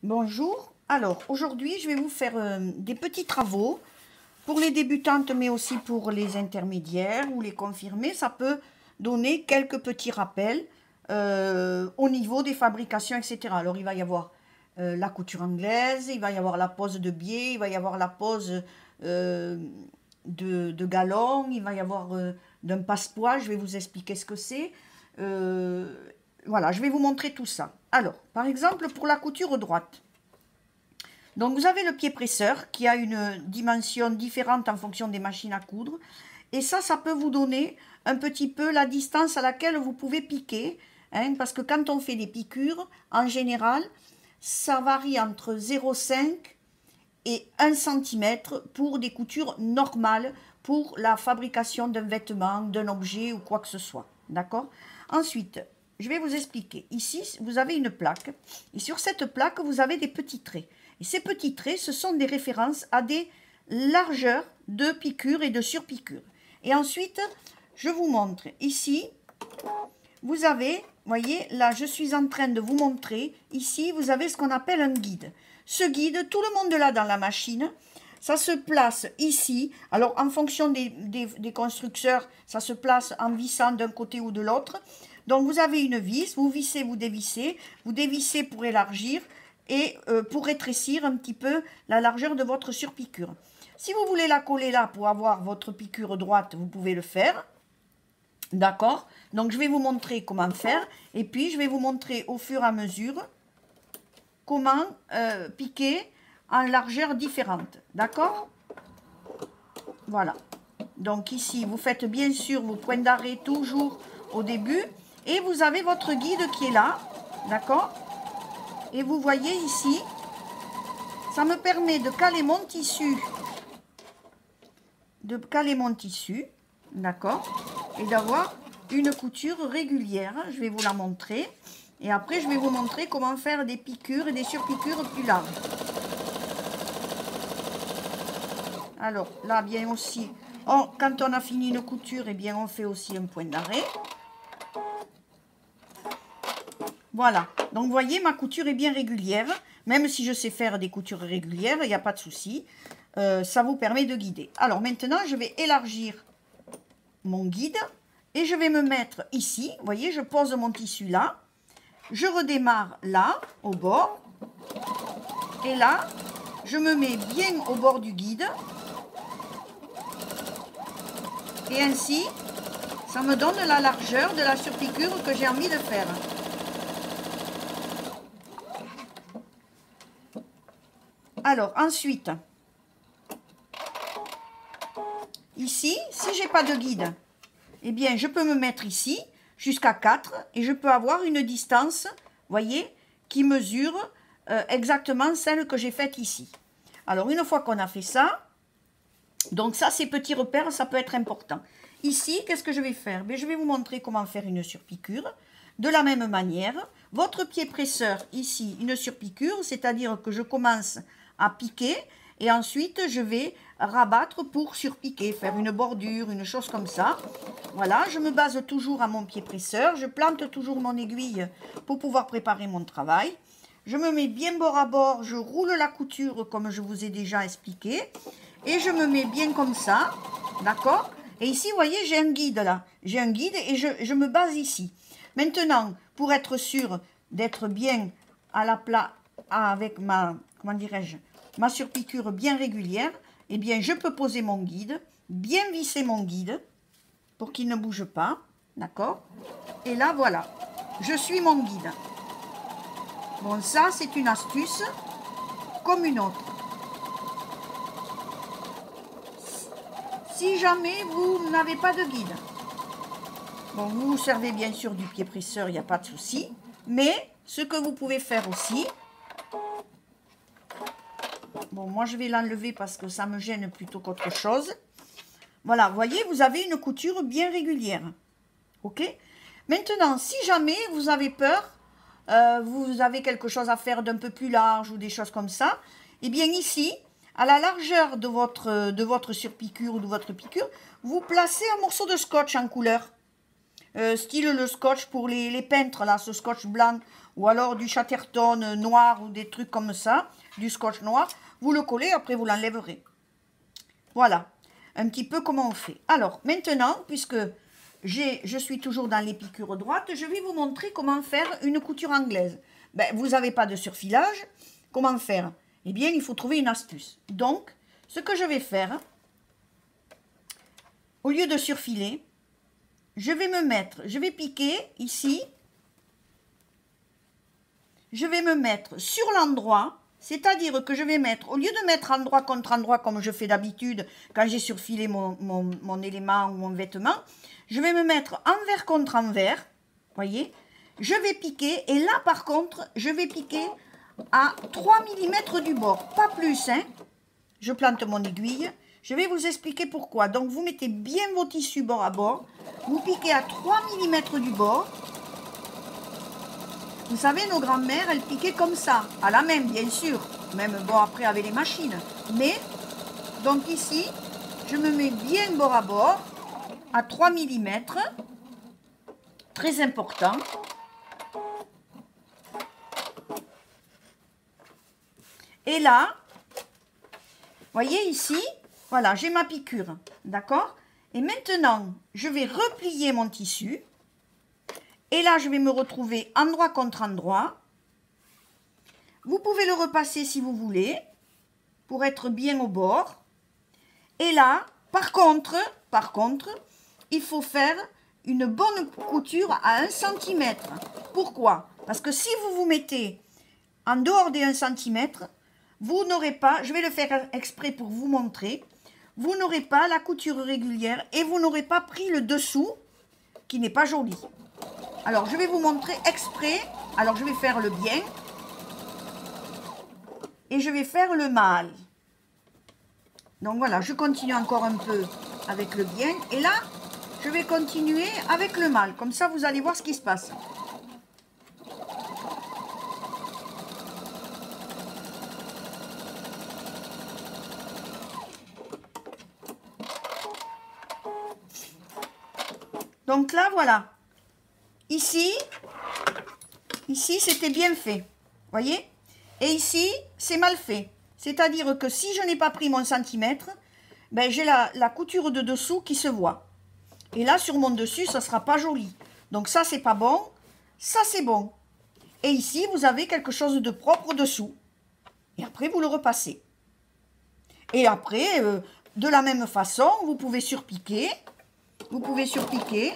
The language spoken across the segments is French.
Bonjour, alors aujourd'hui je vais vous faire des petits travaux pour les débutantes mais aussi pour les intermédiaires ou les confirmés. Ça peut donner quelques petits rappels au niveau des fabrications, etc. Alors il va y avoir la couture anglaise, il va y avoir la pose de biais, il va y avoir la pose de galon, il va y avoir d'un passepoil. Je vais vous expliquer ce que c'est. Euh, voilà, je vais vous montrer tout ça. Alors, par exemple, pour la couture droite. Donc, vous avez le pied presseur qui a une dimension différente en fonction des machines à coudre. Et ça peut vous donner un petit peu la distance à laquelle vous pouvez piquer. Hein, parce que quand on fait des piqûres, en général, ça varie entre 0,5 et 1 cm pour des coutures normales, pour la fabrication d'un vêtement, d'un objet ou quoi que ce soit. D'accord? Ensuite, je vais vous expliquer. Ici, vous avez une plaque. Et sur cette plaque, vous avez des petits traits. Et ces petits traits, ce sont des références à des largeurs de piqûres et de surpiqûres. Et ensuite, je vous montre. Ici, vous avez, voyez, là, je suis en train de vous montrer. Ici, vous avez ce qu'on appelle un guide. Ce guide, tout le monde l'a dans la machine. Ça se place ici. Alors, en fonction des constructeurs, ça se place en vissant d'un côté ou de l'autre. Donc, vous avez une vis, vous vissez, vous dévissez pour élargir et pour rétrécir un petit peu la largeur de votre surpiqûre. Si vous voulez la coller là pour avoir votre piqûre droite, vous pouvez le faire. D'accord? Donc, je vais vous montrer comment faire. Et puis, je vais vous montrer au fur et à mesure comment piquer en largeur différente. D'accord? Voilà. Donc, ici, vous faites bien sûr vos points d'arrêt toujours au début. Et vous avez votre guide qui est là. D'accord? Et vous voyez ici, ça me permet de caler mon tissu. D'accord? Et d'avoir une couture régulière. Je vais vous la montrer. Et après, je vais vous montrer comment faire des piqûres et des surpiqûres plus larges. Alors, là, bien aussi, quand on a fini une couture, eh bien, on fait aussi un point d'arrêt. Voilà. Donc, vous voyez, ma couture est bien régulière. Même si je sais faire des coutures régulières, il n'y a pas de souci. Ça vous permet de guider. Alors, maintenant, je vais élargir mon guide. Et je vais me mettre ici. Vous voyez, je pose mon tissu là. Je redémarre là, au bord. Et là, je me mets bien au bord du guide. Et ainsi, ça me donne la largeur de la surpiqûre que j'ai envie de faire. Alors, ensuite, ici, si j'ai pas de guide, eh bien, je peux me mettre ici jusqu'à 4 et je peux avoir une distance, voyez, qui mesure exactement celle que j'ai faite ici. Alors, une fois qu'on a fait ça, donc ça, ces petits repères, ça peut être important. Ici, qu'est-ce que je vais faire? Je vais vous montrer comment faire une surpiqûre. De la même manière, votre pied presseur, ici, une surpiqûre, c'est-à-dire que je commence à piquer et ensuite je vais rabattre pour surpiquer, faire une bordure, une chose comme ça. Voilà, je me base toujours à mon pied presseur, je plante toujours mon aiguille pour pouvoir préparer mon travail. Je me mets bien bord à bord, je roule la couture comme je vous ai déjà expliqué. Et je me mets bien comme ça, d'accord? Et ici, vous voyez, j'ai un guide là. J'ai un guide et je me base ici. Maintenant, pour être sûr d'être bien à la plat avec ma, comment dirais-je, ma surpiqûre bien régulière, eh bien, je peux poser mon guide, bien visser mon guide pour qu'il ne bouge pas, d'accord? Et là, voilà, je suis mon guide. Bon, ça, c'est une astuce comme une autre. Si jamais vous n'avez pas de guide, bon, vous vous servez bien sûr du pied presseur, il n'y a pas de souci. Mais ce que vous pouvez faire aussi, bon, moi je vais l'enlever parce que ça me gêne plutôt qu'autre chose. Voilà, vous voyez, vous avez une couture bien régulière. Ok? Maintenant, si jamais vous avez peur, vous avez quelque chose à faire d'un peu plus large ou des choses comme ça, eh bien ici, à la largeur de votre surpiqûre ou de votre piqûre, vous placez un morceau de scotch en couleur. style le scotch pour les peintres, là, ce scotch blanc, ou alors du Chatterton noir, ou des trucs comme ça, du scotch noir. Vous le collez, après vous l'enlèverez. Voilà, un petit peu comment on fait. Alors, maintenant, puisque je suis toujours dans les piqûres droites, je vais vous montrer comment faire une couture anglaise. Ben, vous n'avez pas de surfilage, comment faire? Eh bien, il faut trouver une astuce. Donc, ce que je vais faire, au lieu de surfiler, je vais piquer ici, je vais me mettre sur l'endroit, c'est-à-dire que je vais mettre, au lieu de mettre endroit contre endroit comme je fais d'habitude quand j'ai surfilé mon élément ou mon vêtement, je vais me mettre envers contre envers, voyez, je vais piquer et là par contre, je vais piquer à 3 mm du bord, pas plus, hein. Je plante mon aiguille, je vais vous expliquer pourquoi. Donc vous mettez bien vos tissus bord à bord, vous piquez à 3 mm du bord. Vous savez, nos grands-mères, elles piquaient comme ça, à la main, bien sûr. Même, bon, après, avec les machines. Mais, donc ici, je me mets bien bord à bord, à 3 mm. Très important. Et là, voyez ici, voilà, j'ai ma piqûre. D'accord? Et maintenant, je vais replier mon tissu. Et là, je vais me retrouver endroit contre endroit. Vous pouvez le repasser si vous voulez, pour être bien au bord. Et là, par contre, il faut faire une bonne couture à 1 cm. Pourquoi? Parce que si vous vous mettez en dehors des 1 cm, vous n'aurez pas, je vais le faire exprès pour vous montrer, vous n'aurez pas la couture régulière et vous n'aurez pas pris le dessous qui n'est pas joli. Alors, je vais vous montrer exprès. Alors, je vais faire le bien. Et je vais faire le mal. Donc, voilà, je continue encore un peu avec le bien. Et là, je vais continuer avec le mal. Comme ça, vous allez voir ce qui se passe. Donc là, voilà. Ici, c'était bien fait. Voyez? Et ici, c'est mal fait. C'est-à-dire que si je n'ai pas pris mon centimètre, ben j'ai la couture de dessous qui se voit. Et là, sur mon dessus, ça ne sera pas joli. Donc ça, c'est pas bon. Ça, c'est bon. Et ici, vous avez quelque chose de propre dessous. Et après, vous le repassez. Et après, de la même façon, vous pouvez surpiquer. Vous pouvez surpiquer.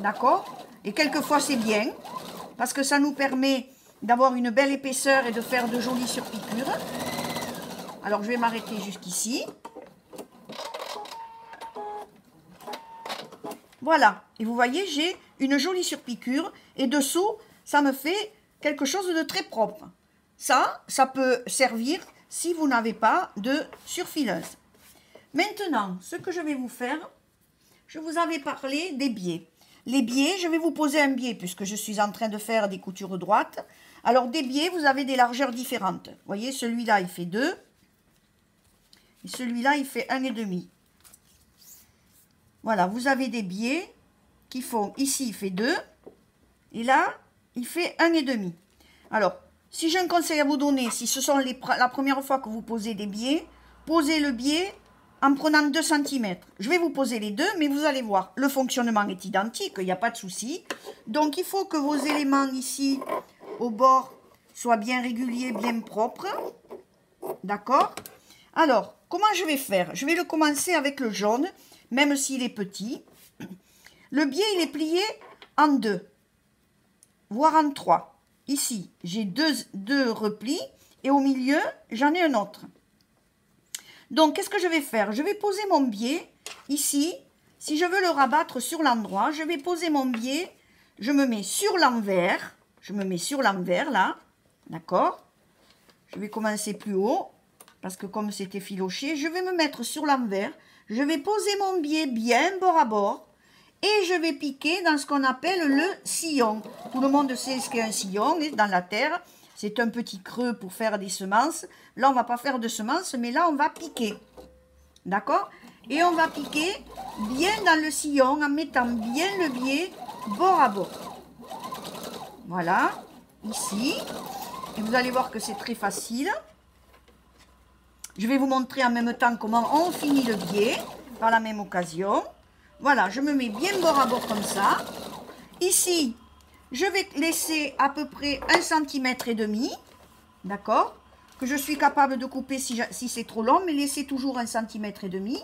D'accord? Et quelquefois, c'est bien. Parce que ça nous permet d'avoir une belle épaisseur et de faire de jolies surpiqûres. Alors, je vais m'arrêter jusqu'ici. Voilà. Et vous voyez, j'ai une jolie surpiqûre. Et dessous, ça me fait quelque chose de très propre. Ça peut servir si vous n'avez pas de surfileuse. Maintenant, ce que je vais vous faire, je vous avais parlé des biais. Les biais, je vais vous poser un biais puisque je suis en train de faire des coutures droites. Alors, des biais, vous avez des largeurs différentes. Vous voyez, celui-là, il fait 2. Et celui-là, il fait 1,5. Voilà, vous avez des biais qui font, ici, il fait 2. Et là, il fait 1,5. Alors, si j'ai un conseil à vous donner, si ce sont la première fois que vous posez des biais, posez le biais en prenant 2 cm. Je vais vous poser les deux, mais vous allez voir, le fonctionnement est identique, il n'y a pas de souci. Donc, il faut que vos éléments ici, au bord, soient bien réguliers, bien propres. D'accord? Alors, comment je vais faire? Je vais le commencer avec le jaune, même s'il est petit. Le biais, il est plié en 2, voire en 3. Ici, j'ai deux replis et au milieu, j'en ai un autre. Donc, qu'est-ce que je vais faire? Je vais poser mon biais ici. Si je veux le rabattre sur l'endroit, je vais poser mon biais. Je me mets sur l'envers. Je me mets sur l'envers, là. D'accord? Je vais commencer plus haut. Parce que comme c'était filoché, je vais me mettre sur l'envers. Je vais poser mon biais bien bord à bord. Et je vais piquer dans ce qu'on appelle le sillon. Tout le monde sait ce qu'est un sillon dans la terre. C'est un petit creux pour faire des semences. Là, on ne va pas faire de semences, mais là, on va piquer. D'accord? Et on va piquer bien dans le sillon en mettant bien le biais bord à bord. Voilà, ici. Et vous allez voir que c'est très facile. Je vais vous montrer en même temps comment on finit le biais, par la même occasion. Voilà, je me mets bien bord à bord comme ça. Ici, je vais laisser à peu près 1,5 cm, d'accord? Que je suis capable de couper si c'est trop long, mais laissez toujours 1,5 cm.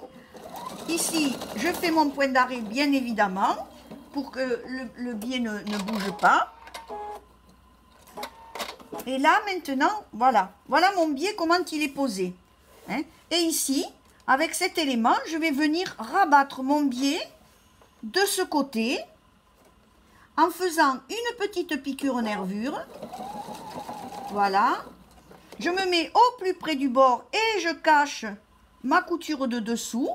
Ici, je fais mon point d'arrêt, bien évidemment, pour que le biais ne bouge pas. Et là, maintenant, voilà. Voilà mon biais, comment il est posé. Hein? Et ici, avec cet élément, je vais venir rabattre mon biais de ce côté en faisant une petite piqûre nervure. Voilà. Je me mets au plus près du bord et je cache ma couture de dessous.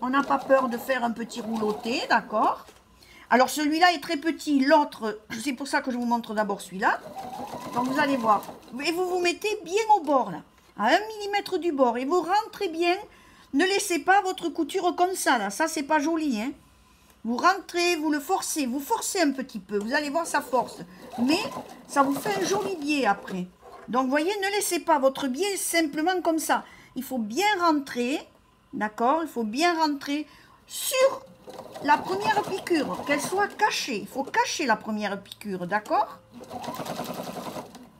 On n'a pas peur de faire un petit rouloté, d'accord? Alors celui-là est très petit, l'autre, c'est pour ça que je vous montre d'abord celui-là. Donc vous allez voir. Et vous vous mettez bien au bord, là, à 1 mm du bord. Et vous rentrez bien. Ne laissez pas votre couture comme ça, là. Ça, c'est pas joli, hein. Vous rentrez, vous le forcez. Vous forcez un petit peu. Vous allez voir, ça force. Mais ça vous fait un joli biais après. Donc, vous voyez, ne laissez pas votre biais simplement comme ça. Il faut bien rentrer, d'accord? Il faut bien rentrer sur la première piqûre, qu'elle soit cachée. Il faut cacher la première piqûre, d'accord?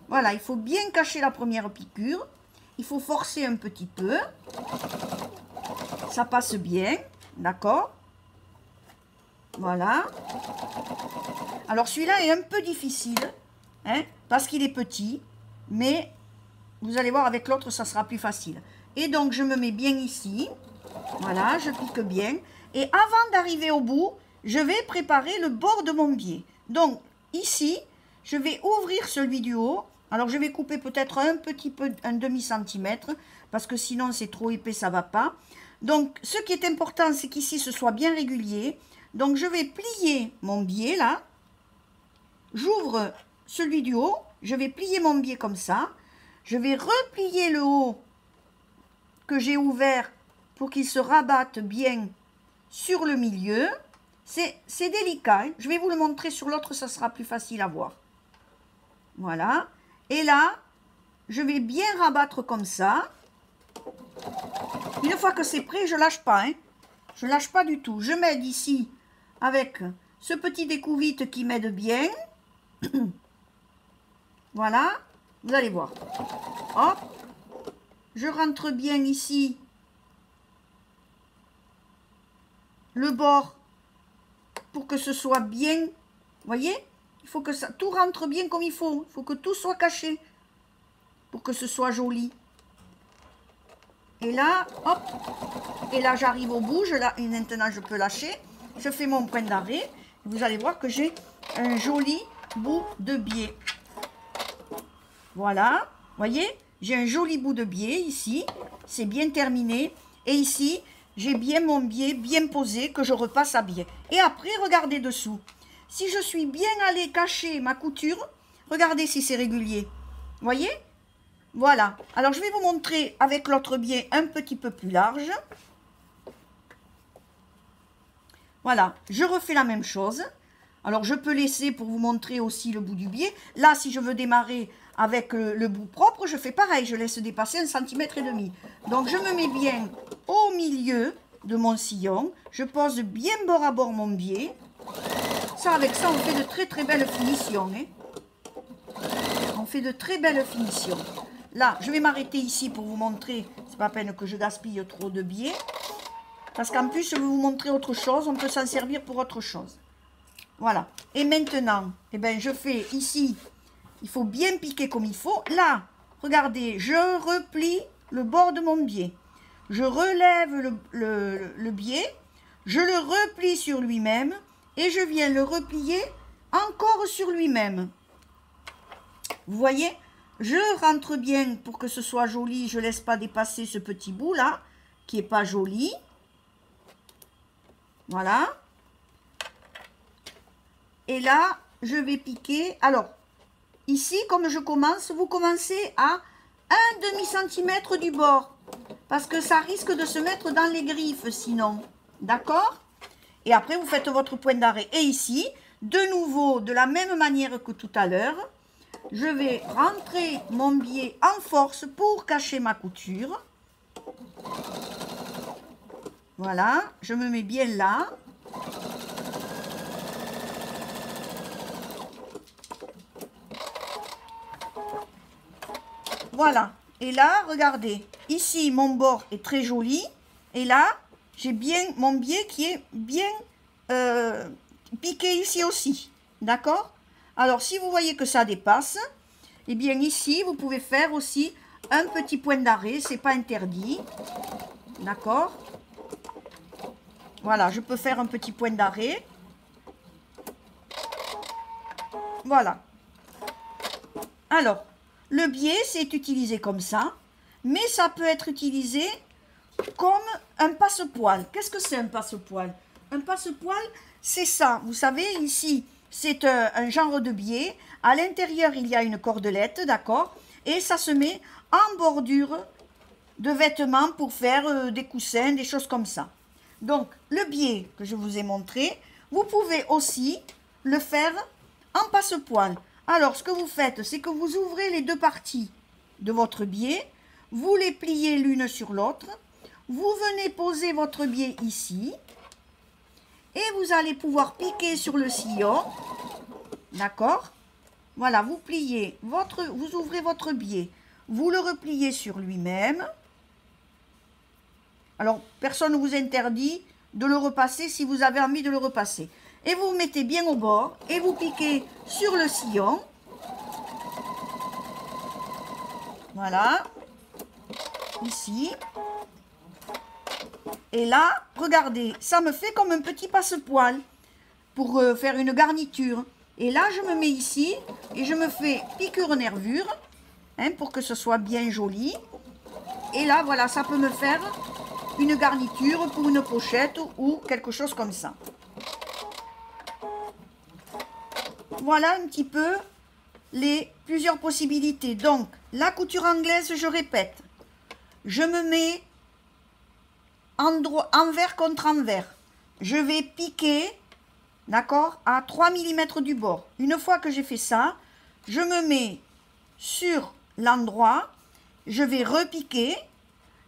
Voilà, il faut bien cacher la première piqûre. Il faut forcer un petit peu. Ça passe bien, d'accord? Voilà. Alors celui-là est un peu difficile, hein, parce qu'il est petit, mais vous allez voir avec l'autre, ça sera plus facile. Et donc je me mets bien ici. Voilà, je pique bien. Et avant d'arriver au bout, je vais préparer le bord de mon biais. Donc, ici, je vais ouvrir celui du haut. Alors, je vais couper peut-être un petit peu, un demi-centimètre, parce que sinon, c'est trop épais, ça ne va pas. Donc, ce qui est important, c'est qu'ici, ce soit bien régulier. Donc, je vais plier mon biais, là. J'ouvre celui du haut. Je vais plier mon biais comme ça. Je vais replier le haut que j'ai ouvert pour qu'il se rabatte bien sur le milieu. C'est délicat, hein. Je vais vous le montrer sur l'autre, ça sera plus facile à voir. Voilà. Et là, je vais bien rabattre comme ça. Une fois que c'est prêt, je lâche pas, hein. Je lâche pas du tout. Je m'aide ici avec ce petit découvite qui m'aide bien. Voilà. Vous allez voir. Hop. Je rentre bien ici le bord pour que ce soit bien, vous voyez, il faut que ça tout rentre bien comme il faut que tout soit caché pour que ce soit joli. Et là, hop, et là j'arrive au bout, et maintenant je peux lâcher, je fais mon point d'arrêt, vous allez voir que j'ai un joli bout de biais. Voilà, vous voyez, j'ai un joli bout de biais ici, c'est bien terminé, et ici, j'ai bien mon biais bien posé que je repasse à biais. Et après, regardez dessous. Si je suis bien allé cacher ma couture, regardez si c'est régulier. Vous voyez? Voilà. Alors, je vais vous montrer avec l'autre biais un petit peu plus large. Voilà. Je refais la même chose. Alors, je peux laisser pour vous montrer aussi le bout du biais. Là, si je veux démarrer avec le bout propre, je fais pareil. Je laisse dépasser 1,5 cm. Donc, je me mets bien au milieu de mon sillon. Je pose bien bord à bord mon biais. Ça, avec ça, on fait de très très belles finitions. Hein. On fait de très belles finitions. Là, je vais m'arrêter ici pour vous montrer. C'est pas la peine que je gaspille trop de biais. Parce qu'en plus, je vais vous montrer autre chose. On peut s'en servir pour autre chose. Voilà. Et maintenant, eh ben, je fais ici, il faut bien piquer comme il faut. Là, regardez, je replie le bord de mon biais. Je relève le biais, je le replie sur lui-même et je viens le replier encore sur lui-même. Vous voyez, je rentre bien pour que ce soit joli. Je ne laisse pas dépasser ce petit bout là, qui n'est pas joli. Voilà. Et là, je vais piquer. Alors, ici, comme je commence, vous commencez à 1,5 cm du bord. Parce que ça risque de se mettre dans les griffes sinon. D'accord? Et après, vous faites votre point d'arrêt. Et ici, de nouveau, de la même manière que tout à l'heure, je vais rentrer mon biais en force pour cacher ma couture. Voilà, je me mets bien là. Voilà, et là, regardez, ici, mon bord est très joli, et là, j'ai bien mon biais qui est bien piqué ici aussi, d'accord? Alors, si vous voyez que ça dépasse, eh bien ici, vous pouvez faire aussi un petit point d'arrêt, c'est pas interdit, d'accord? Voilà, je peux faire un petit point d'arrêt. Voilà. Alors, le biais, c'est utilisé comme ça, mais ça peut être utilisé comme un passe-poil. Qu'est-ce que c'est un passe-poil? Un passe-poil, c'est ça. Vous savez, ici, c'est un genre de biais. À l'intérieur, il y a une cordelette, d'accord? Et ça se met en bordure de vêtements pour faire des coussins, des choses comme ça. Donc, le biais que je vous ai montré, vous pouvez aussi le faire en passe-poil. Alors, ce que vous faites, c'est que vous ouvrez les deux parties de votre biais, vous les pliez l'une sur l'autre, vous venez poser votre biais ici, et vous allez pouvoir piquer sur le sillon, d'accord? Voilà, vous pliez vous ouvrez votre biais, vous le repliez sur lui-même. Alors, personne ne vous interdit de le repasser si vous avez envie de le repasser. Et vous mettez bien au bord et vous piquez sur le sillon. Voilà. Ici. Et là, regardez, ça me fait comme un petit passe-poil pour faire une garniture. Et là, je me mets ici et je me fais piqûre-nervure pour que ce soit bien joli. Et là, voilà, ça peut me faire une garniture pour une pochette ou quelque chose comme ça. Voilà un petit peu les plusieurs possibilités. Donc, la couture anglaise, je répète, je me mets envers contre envers. Je vais piquer, d'accord, à 3 mm du bord. Une fois que j'ai fait ça, je me mets sur l'endroit, je vais repiquer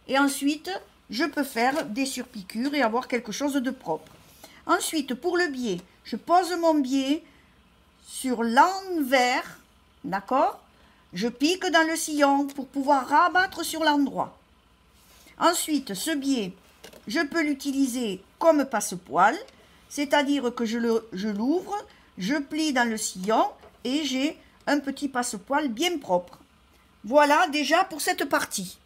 et ensuite, je peux faire des surpiqûres et avoir quelque chose de propre. Ensuite, pour le biais, je pose mon biais sur l'envers, d'accord? Je pique dans le sillon pour pouvoir rabattre sur l'endroit. Ensuite, ce biais, je peux l'utiliser comme passe-poil, c'est-à-dire que je l'ouvre, je plie dans le sillon et j'ai un petit passe-poil bien propre. Voilà déjà pour cette partie.